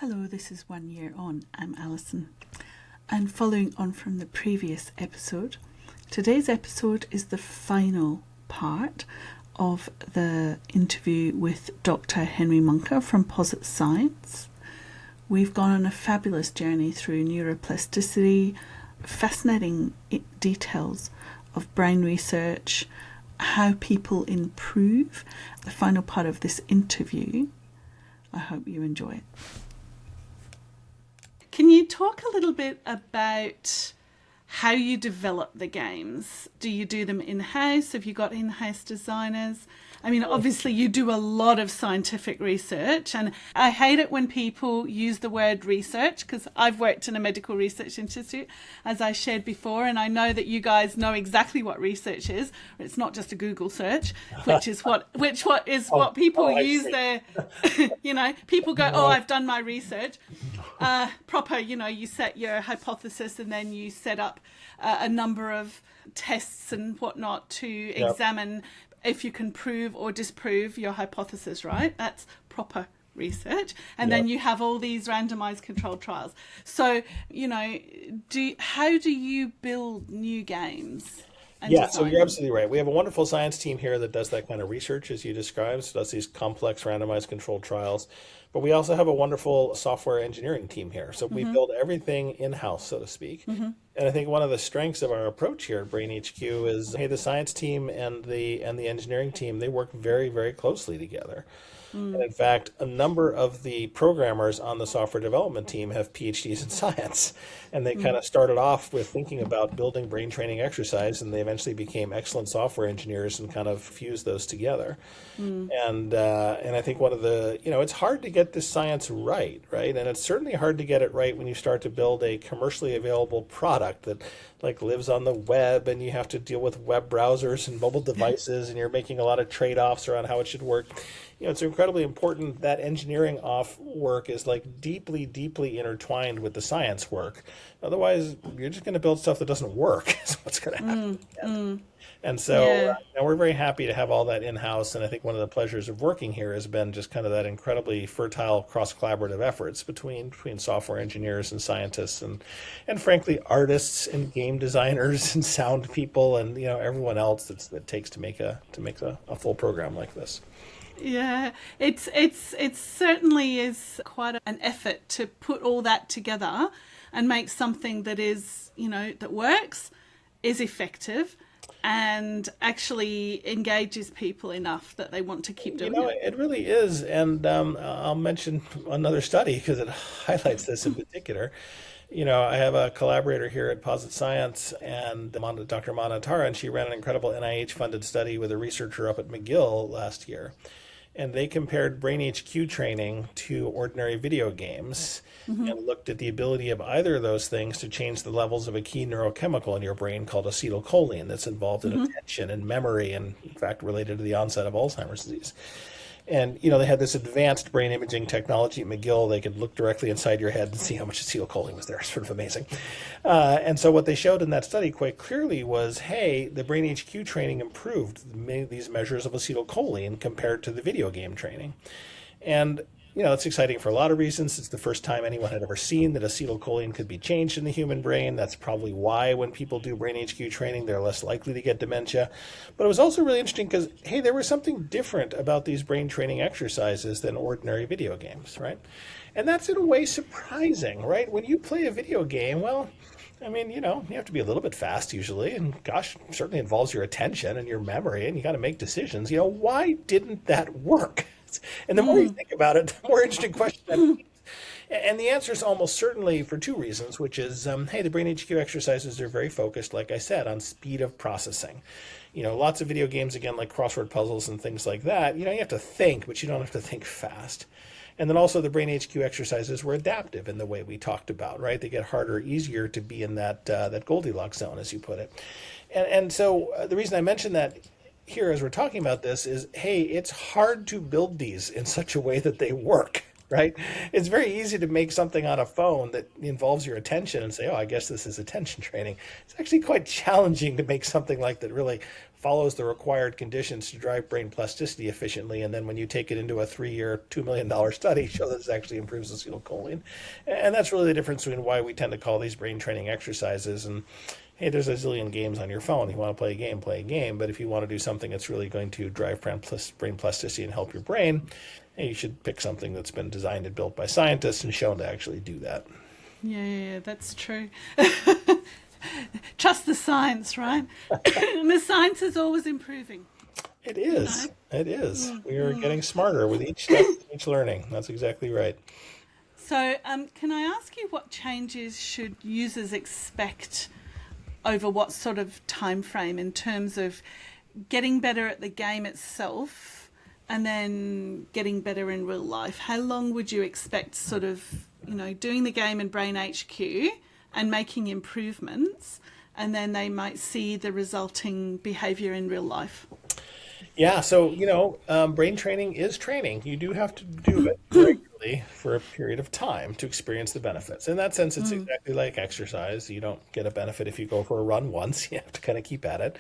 Hello, this is 1 year on. I'm Alison. And following on from the previous episode, today's episode is the final part of the interview with Dr Henry Mahncke from Posit Science. We've gone on a fabulous journey through neuroplasticity, fascinating details of brain research, how people improve. The final part of this interview. I hope you enjoy it. Can you talk a little bit about how you develop the games? Do you do them in-house? Have you got in-house designers? I mean, obviously you do a lot of scientific research, and I hate it when people use the word research, because I've worked in a medical research institute, as I shared before, and I know that you guys know exactly what research is. It's not just a Google search, which is what people use there. People go, oh, I've done my research. Proper, you set your hypothesis and then you set up a number of tests and whatnot to examine if you can prove or disprove your hypothesis, right? That's proper research. And then you have all these randomized controlled trials. So, how do you build new games? So you're absolutely right. We have a wonderful science team here that does that kind of research, as you described, so does these complex randomized controlled trials. But we also have a wonderful software engineering team here. So we build everything in-house, so to speak. And I think one of the strengths of our approach here at Brain HQ is, the science team and the engineering team, they work very, very closely together. And in fact, a number of the programmers on the software development team have PhDs in science. And they kind of started off with thinking about building brain training exercise, and they eventually became excellent software engineers and kind of fused those together. And I think one of the, it's hard to get this science right? And it's certainly hard to get it right when you start to build a commercially available product that lives on the web, and you have to deal with web browsers and mobile devices, and you're making a lot of trade-offs around how it should work. It's incredibly important that engineering work is deeply, deeply intertwined with the science work. Otherwise, you're just going to build stuff that doesn't work. Is what's going to happen. And so we're very happy to have all that in-house. And I think one of the pleasures of working here has been just kind of that incredibly fertile cross-collaborative efforts between software engineers and scientists and frankly, artists and game designers and sound people and, everyone else that takes to make a full program like this. Yeah, it certainly is quite an effort to put all that together and make something that is, that works, is effective, and actually engages people enough that they want to keep doing it. It really is. And I'll mention another study because it highlights this in particular. I have a collaborator here at Posit Science, and Dr. Mahncke, and she ran an incredible NIH-funded study with a researcher up at McGill last year. And they compared Brain HQ training to ordinary video games and looked at the ability of either of those things to change the levels of a key neurochemical in your brain called acetylcholine that's involved in attention and memory and, in fact, related to the onset of Alzheimer's disease. And, they had this advanced brain imaging technology at McGill. They could look directly inside your head and see how much acetylcholine was there. It's sort of amazing. And so what they showed in that study quite clearly was, hey, the Brain HQ training improved these measures of acetylcholine compared to the video game training. And, it's exciting for a lot of reasons. It's the first time anyone had ever seen that acetylcholine could be changed in the human brain. That's probably why when people do Brain HQ training, they're less likely to get dementia. But it was also really interesting because, hey, there was something different about these brain training exercises than ordinary video games, right? And that's in a way surprising, right? When you play a video game, well, I mean, you have to be a little bit fast usually, and gosh, it certainly involves your attention and your memory, and you got to make decisions. Why didn't that work? And the more you think about it, the more interesting question that becomes. And the answer is almost certainly for two reasons, which is, hey, the Brain HQ exercises are very focused, like I said, on speed of processing. Lots of video games, again, like crossword puzzles and things like that, you have to think, but you don't have to think fast. And then also the Brain HQ exercises were adaptive in the way we talked about, right? They get harder, easier to be in that Goldilocks zone, as you put it. And so the reason I mentioned that here as we're talking about this is, hey, it's hard to build these in such a way that they work. right? It's very easy to make something on a phone that involves your attention and say, oh, I guess this is attention training. It's actually quite challenging to make something like that really follows the required conditions to drive brain plasticity efficiently. And then when you take it into a 3-year, $2 million study, show that it actually improves acetylcholine. And that's really the difference between why we tend to call these brain training exercises. And hey, there's a zillion games on your phone. You want to play a game, play a game. But if you want to do something that's really going to drive brain plasticity and help your brain, hey, you should pick something that's been designed and built by scientists and shown to actually do that. Yeah, that's true. Trust the science, right? And the science is always improving. It is. It is. We are getting smarter with each step, each learning. That's exactly right. So, can I ask you what changes should users expect over what sort of time frame in terms of getting better at the game itself and then getting better in real life? How long would you expect sort of, doing the game in Brain HQ and making improvements, and then they might see the resulting behavior in real life? Yeah, so, brain training is training. You do have to do it regularly for a period of time to experience the benefits. In that sense, it's exactly like exercise. You don't get a benefit if you go for a run once. You have to kind of keep at it.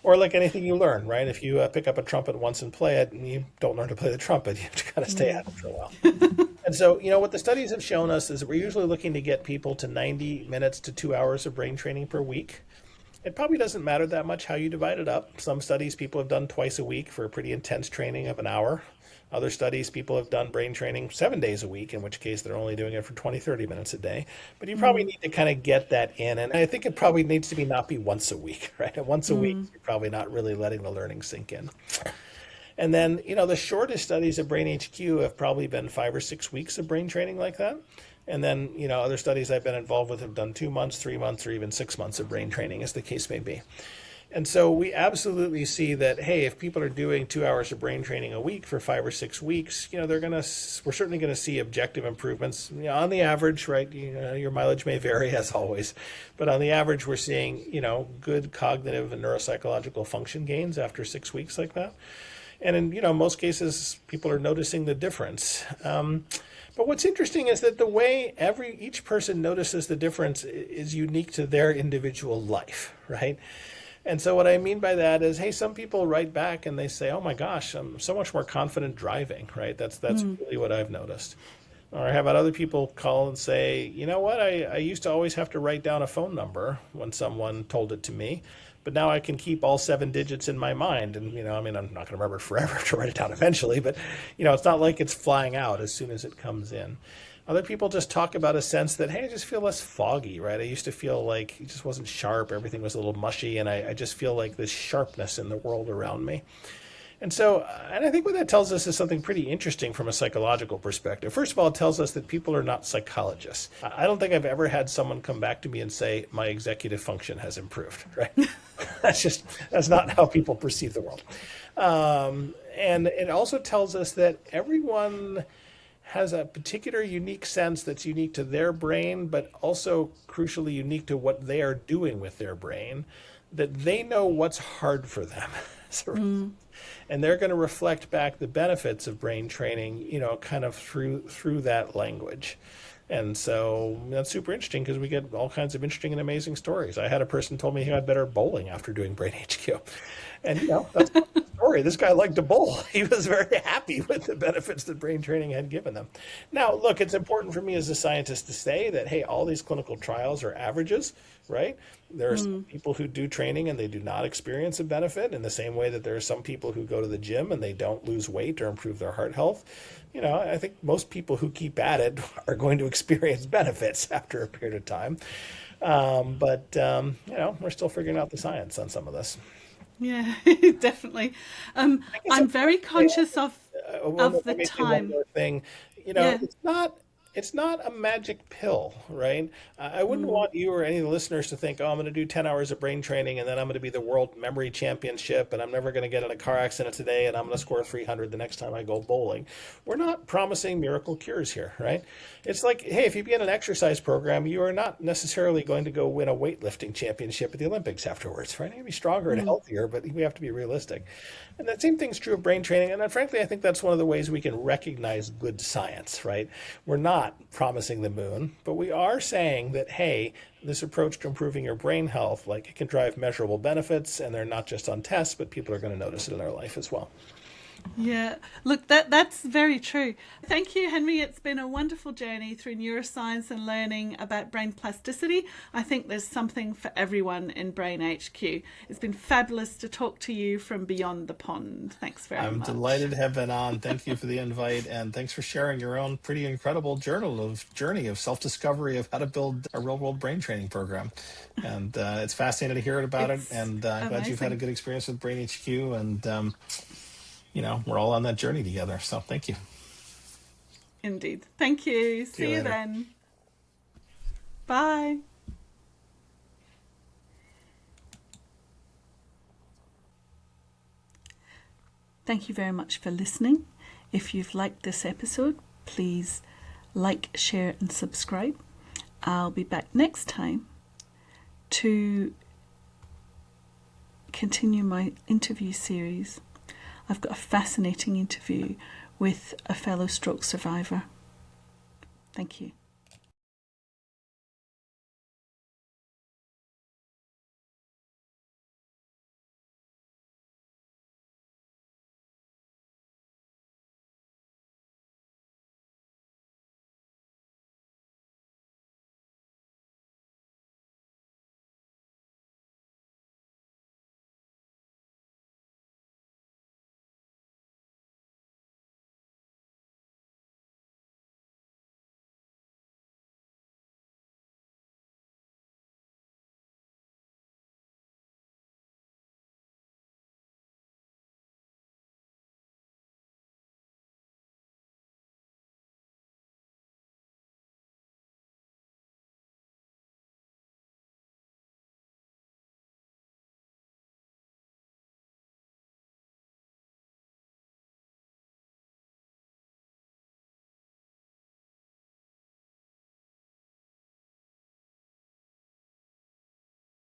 Or like anything you learn, right? If you pick up a trumpet once and play it, and you don't learn to play the trumpet, you have to kind of stay at it for a while. And so, what the studies have shown us is that we're usually looking to get people to 90 minutes to 2 hours of brain training per week. It probably doesn't matter that much how you divide it up. Some studies people have done twice a week for a pretty intense training of an hour. Other studies people have done brain training 7 days a week, in which case they're only doing it for 20, 30 minutes a day. But you probably need to kind of get that in. And I think it probably needs to not be once a week, right? And once a week, you're probably not really letting the learning sink in. And then, the shortest studies of Brain HQ have probably been 5 or 6 weeks of brain training like that. And then, other studies I've been involved with have done 2 months, 3 months, or even 6 months of brain training, as the case may be. And so we absolutely see that, hey, if people are doing 2 hours of brain training a week for 5 or 6 weeks, we're certainly going to see objective improvements. On the average, right? Your mileage may vary as always, but on the average, we're seeing, good cognitive and neuropsychological function gains after 6 weeks like that. And in, most cases, people are noticing the difference. But what's interesting is that the way each person notices the difference is unique to their individual life, right? And so what I mean by that is, hey, some people write back and they say, oh my gosh, I'm so much more confident driving, right? That's really what I've noticed. Or how about other people call and say, you know what, I used to always have to write down a phone number when someone told it to me, but now I can keep all 7 digits in my mind. And, I'm not going to remember it forever to write it down eventually, but, it's not like it's flying out as soon as it comes in. Other people just talk about a sense that, hey, I just feel less foggy, right? I used to feel like it just wasn't sharp. Everything was a little mushy, and I just feel like this sharpness in the world around me. And so, and I think what that tells us is something pretty interesting from a psychological perspective. First of all, it tells us that people are not psychologists. I don't think I've ever had someone come back to me and say, my executive function has improved, right? That's not how people perceive the world. And it also tells us that everyone has a particular unique sense that's unique to their brain, but also crucially unique to what they are doing with their brain, that they know what's hard for them. And they're going to reflect back the benefits of brain training, kind of through that language. And so that's super interesting because we get all kinds of interesting and amazing stories. I had a person told me he got better bowling after doing Brain HQ. And, that's the story. This guy liked to bowl. He was very happy with the benefits that brain training had given them. Now, look, it's important for me as a scientist to say that, hey, all these clinical trials are averages, right? There are some people who do training and they do not experience a benefit in the same way that there are some people who go to the gym and they don't lose weight or improve their heart health. I think most people who keep at it are going to experience benefits after a period of time. But we're still figuring out the science on some of this. Yeah, definitely. I'm very conscious of Let the me say one time. more thing. Yeah. It's not it's not a magic pill, right? I wouldn't Mm, want you or any of the listeners to think, oh, I'm going to do 10 hours of brain training and then I'm going to be the world memory championship and I'm never going to get in a car accident today and I'm going to score 300 the next time I go bowling. We're not promising miracle cures here, right? It's like, hey, if you begin an exercise program, you are not necessarily going to go win a weightlifting championship at the Olympics afterwards, right? You're going to be stronger and mm. healthier, but we have to be realistic. And that same thing's true of brain training. And frankly, I think that's one of the ways we can recognize good science, right? We're not promising the moon, but we are saying that, hey, this approach to improving your brain health, like it can drive measurable benefits, and they're not just on tests, but people are going to notice it in their life as well. Yeah, look, that's very true. Thank you, Henry. It's been a wonderful journey through neuroscience and learning about brain plasticity. I think there's something for everyone in Brain HQ. It's been fabulous to talk to you from beyond the pond. Thanks very I'm much. delighted to have been on. Thank you for the invite, and thanks for sharing your own pretty incredible journey of self-discovery of how to build a real-world brain training program. And it's fascinating to hear about it, It's and I'm glad you've had a amazing. good experience with Brain HQ, and we're all on that journey together. So thank you. Indeed. Thank you. See you See you later. then. Bye. Thank you very much for listening. If you've liked this episode, please like, share, and subscribe. I'll be back next time to continue my interview series. I've got a fascinating interview with a fellow stroke survivor. Thank you.